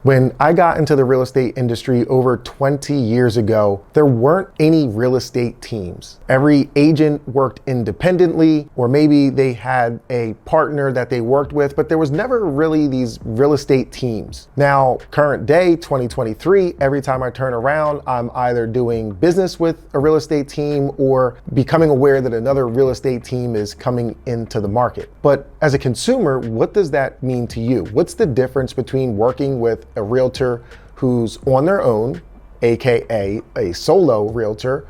When I got into the real estate industry over 20 years ago, there weren't any real estate teams. Every agent worked independently, or maybe they had a partner that they worked with, but there was never really these real estate teams. Now, current day, 2023, every time I turn around, I'm either doing business with a real estate team or becoming aware that another real estate team is coming into the market. But as a consumer, what does that mean to you? What's the difference between working with a realtor who's on their own, AKA a solo realtor,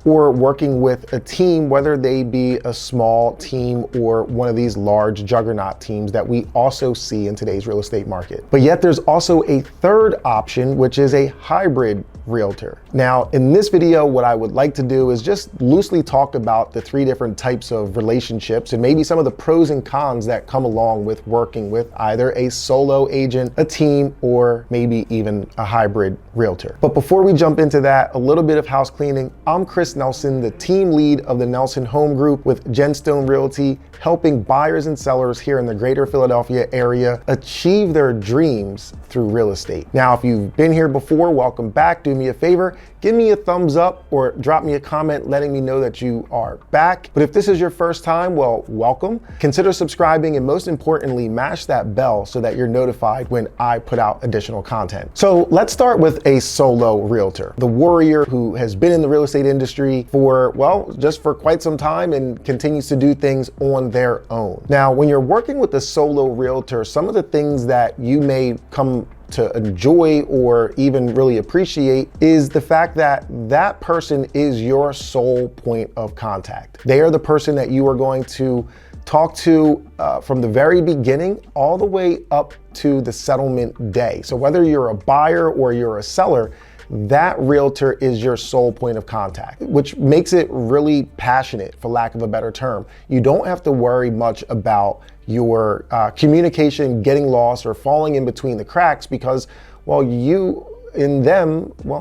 or working with a team, whether they be a small team or one of these large juggernaut teams that we also see in today's real estate market? But yet there's also a third option, which is a hybrid realtor. Now, in this video, what I would like to do is just loosely talk about the three different types of relationships and maybe some of the pros and cons that come along with working with either a solo agent, a team, or maybe even a hybrid realtor. But before we jump into that, a little bit of house cleaning. I'm Chris Nelson, the team lead of the Nelson Home Group with Genstone Realty, helping buyers and sellers here in the greater Philadelphia area achieve their dreams through real estate. Now, if you've been here before, welcome back. Do me a favor, give me a thumbs up or drop me a comment letting me know that you are back. But if this is your first time, well, welcome. Consider subscribing and most importantly, mash that bell so that you're notified when I put out additional content. So let's start with a solo realtor, the warrior who has been in the real estate industry for, well, just for quite some time and continues to do things on their own. Now, when you're working with a solo realtor, some of the things that you may come to enjoy or even really appreciate is the fact that that person is your sole point of contact. They are the person that you are going to talk to from the very beginning all the way up to the settlement day. So whether you're a buyer or you're a seller, that realtor is your sole point of contact, which makes it really passionate, for lack of a better term. You don't have to worry much about your communication getting lost or falling in between the cracks because, well,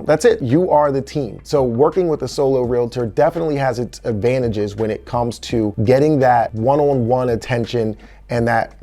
that's it. You are the team. So working with a solo realtor definitely has its advantages when it comes to getting that one-on-one attention and that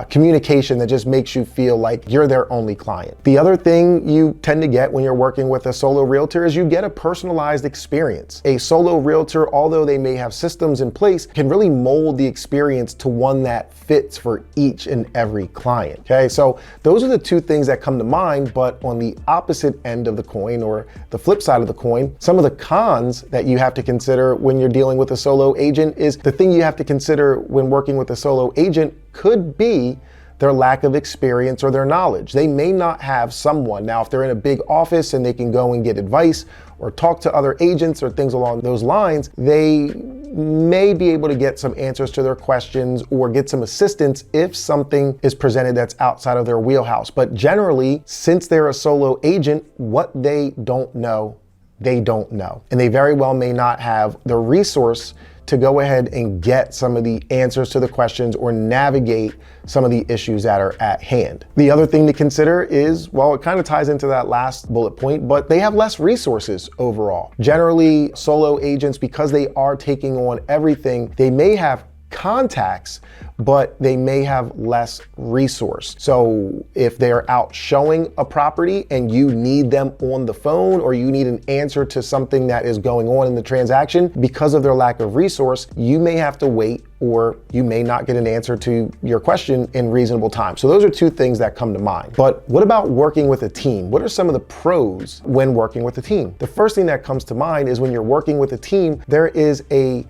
communication that just makes you feel like you're their only client. The other thing you tend to get when you're working with a solo realtor is you get a personalized experience. A solo realtor, although they may have systems in place, can really mold the experience to one that fits for each and every client. Okay, so those are the two things that come to mind, but on the opposite end of the coin or the flip side of the coin, some of the cons that you have to consider when you're dealing with a solo agent is the thing you have to consider when working with a solo agent could be their lack of experience or their knowledge. They may not have someone. Now, if they're in a big office and they can go and get advice or talk to other agents or things along those lines, they may be able to get some answers to their questions or get some assistance if something is presented that's outside of their wheelhouse. But generally, since they're a solo agent, what they don't know, they don't know. And they very well may not have the resource to go ahead and get some of the answers to the questions or navigate some of the issues that are at hand. The other thing to consider is, well, it kind of ties into that last bullet point, but they have less resources overall. Generally, solo agents, because they are taking on everything, they may have contacts, but they may have less resource. So if they're out showing a property and you need them on the phone or you need an answer to something that is going on in the transaction, because of their lack of resource, you may have to wait or you may not get an answer to your question in reasonable time. So those are two things that come to mind. But what about working with a team? What are some of the pros when working with a team? The first thing that comes to mind is when you're working with a team, there is a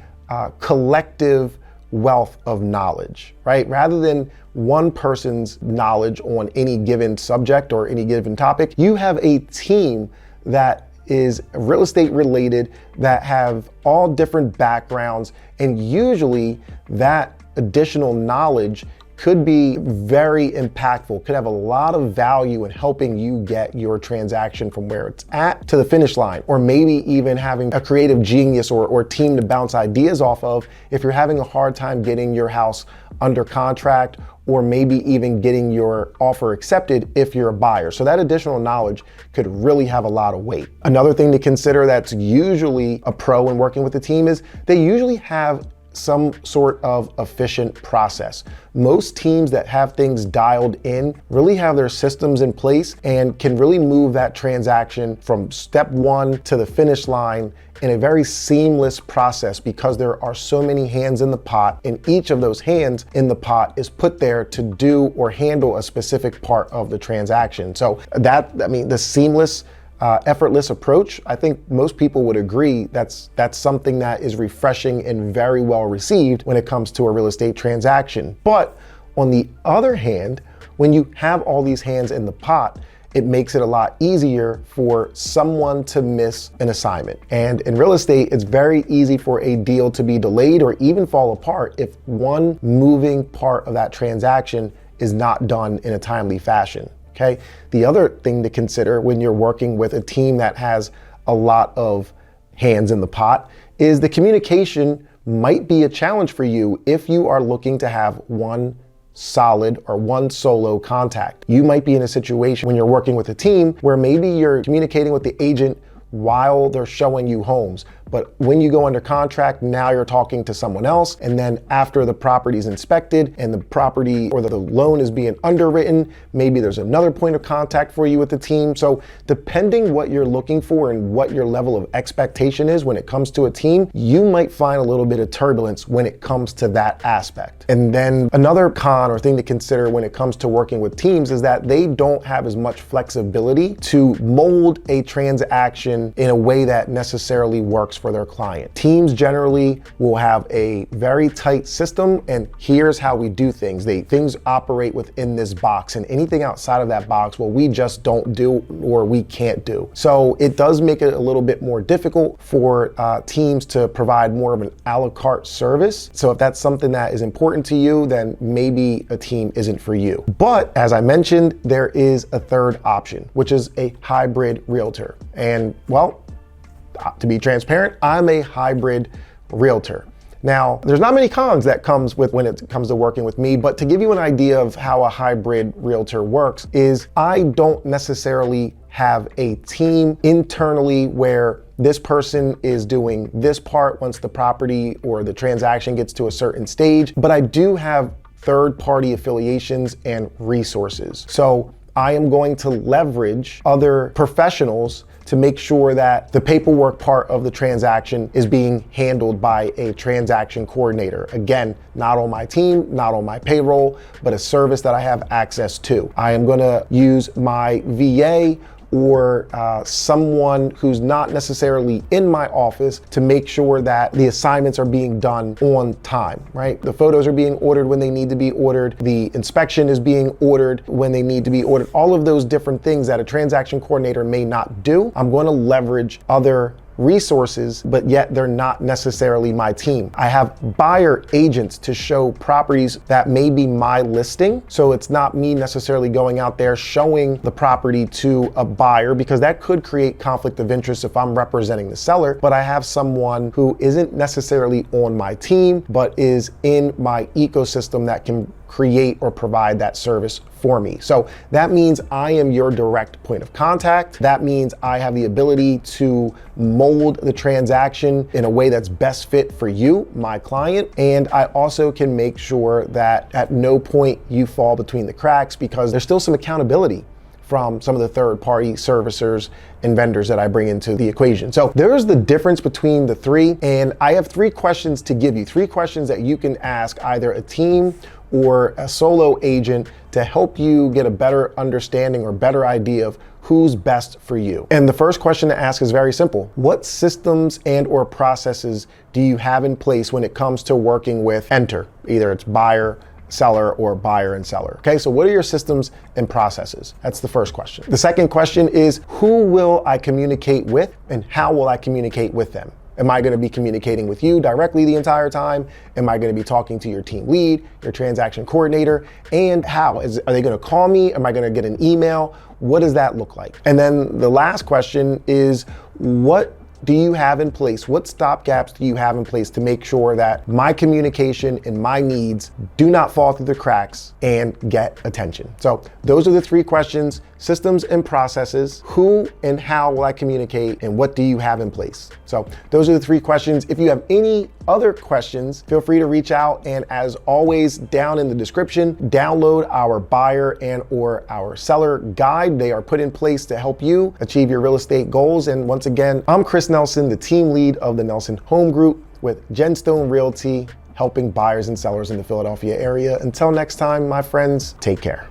collective wealth of knowledge, right? Rather than one person's knowledge on any given subject or any given topic, you have a team that is real estate related, that have all different backgrounds, and usually that additional knowledge could be very impactful, could have a lot of value in helping you get your transaction from where it's at to the finish line, or maybe even having a creative genius or team to bounce ideas off of if you're having a hard time getting your house under contract or maybe even getting your offer accepted if you're a buyer. So that additional knowledge could really have a lot of weight. Another thing to consider that's usually a pro when working with the team is they usually have some sort of efficient process. Most teams that have things dialed in really have their systems in place and can really move that transaction from step one to the finish line in a very seamless process, because there are so many hands in the pot, and each of those hands in the pot is put there to do or handle a specific part of the transaction. So the seamless, effortless approach, I think most people would agree that's something that is refreshing and very well received when it comes to a real estate transaction. But on the other hand, when you have all these hands in the pot, it makes it a lot easier for someone to miss an assignment. And in real estate, it's very easy for a deal to be delayed or even fall apart if one moving part of that transaction is not done in a timely fashion. Okay. The other thing to consider when you're working with a team that has a lot of hands in the pot is the communication might be a challenge for you if you are looking to have one solid or one solo contact. You might be in a situation when you're working with a team where maybe you're communicating with the agent while they're showing you homes. But when you go under contract, now you're talking to someone else. And then after the property's inspected and the property or the loan is being underwritten, maybe there's another point of contact for you with the team. So depending what you're looking for and what your level of expectation is when it comes to a team, you might find a little bit of turbulence when it comes to that aspect. And then another con or thing to consider when it comes to working with teams is that they don't have as much flexibility to mold a transaction in a way that necessarily works for their client. Teams generally will have a very tight system, and here's how we do things. Things operate within this box, and anything outside of that box, well, we just don't do or we can't do. So it does make it a little bit more difficult for teams to provide more of an a la carte service. So if that's something that is important to you, then maybe a team isn't for you. But as I mentioned, there is a third option, which is a hybrid realtor. And well, to be transparent, I'm a hybrid realtor. Now, there's not many cons that comes with when it comes to working with me, but to give you an idea of how a hybrid realtor works is I don't necessarily have a team internally where this person is doing this part once the property or the transaction gets to a certain stage, but I do have third-party affiliations and resources. So I am going to leverage other professionals to make sure that the paperwork part of the transaction is being handled by a transaction coordinator. Again, not on my team, not on my payroll, but a service that I have access to. I am gonna use my VA or someone who's not necessarily in my office to make sure that the assignments are being done on time, right? The photos are being ordered when they need to be ordered. The inspection is being ordered when they need to be ordered. All of those different things that a transaction coordinator may not do, I'm going to leverage other resources, but yet they're not necessarily my team. I have buyer agents to show properties that may be my listing. So it's not me necessarily going out there showing the property to a buyer, because that could create conflict of interest if I'm representing the seller. But I have someone who isn't necessarily on my team, but is in my ecosystem that can create or provide that service for me. So that means I am your direct point of contact. That means I have the ability to mold the transaction in a way that's best fit for you, my client. And I also can make sure that at no point you fall between the cracks, because there's still some accountability from some of the third-party servicers and vendors that I bring into the equation. So there's the difference between the three, and I have 3 questions to give you, 3 questions that you can ask either a team or a solo agent to help you get a better understanding or better idea of who's best for you. And the first question to ask is very simple. What systems and or processes do you have in place when it comes to working with enter? Either it's buyer, seller, or buyer and seller. Okay, so what are your systems and processes? That's the first question. The second question is, who will I communicate with and how will I communicate with them? Am I going to be communicating with you directly the entire time? Am I going to be talking to your team lead, your transaction coordinator? And how? Are they going to call me? Am I going to get an email? What does that look like? And then the last question is, what do you have in place? What stopgaps do you have in place to make sure that my communication and my needs do not fall through the cracks and get attention? So those are the 3 questions: systems and processes, who and how will I communicate, and what do you have in place? So those are the 3 questions. If you have any other questions, feel free to reach out. And as always, down in the description, download our buyer and or our seller guide. They are put in place to help you achieve your real estate goals. And once again, I'm Chris Nelson, the team lead of the Nelson Home Group with Genstone Realty, helping buyers and sellers in the Philadelphia area. Until next time, my friends, take care.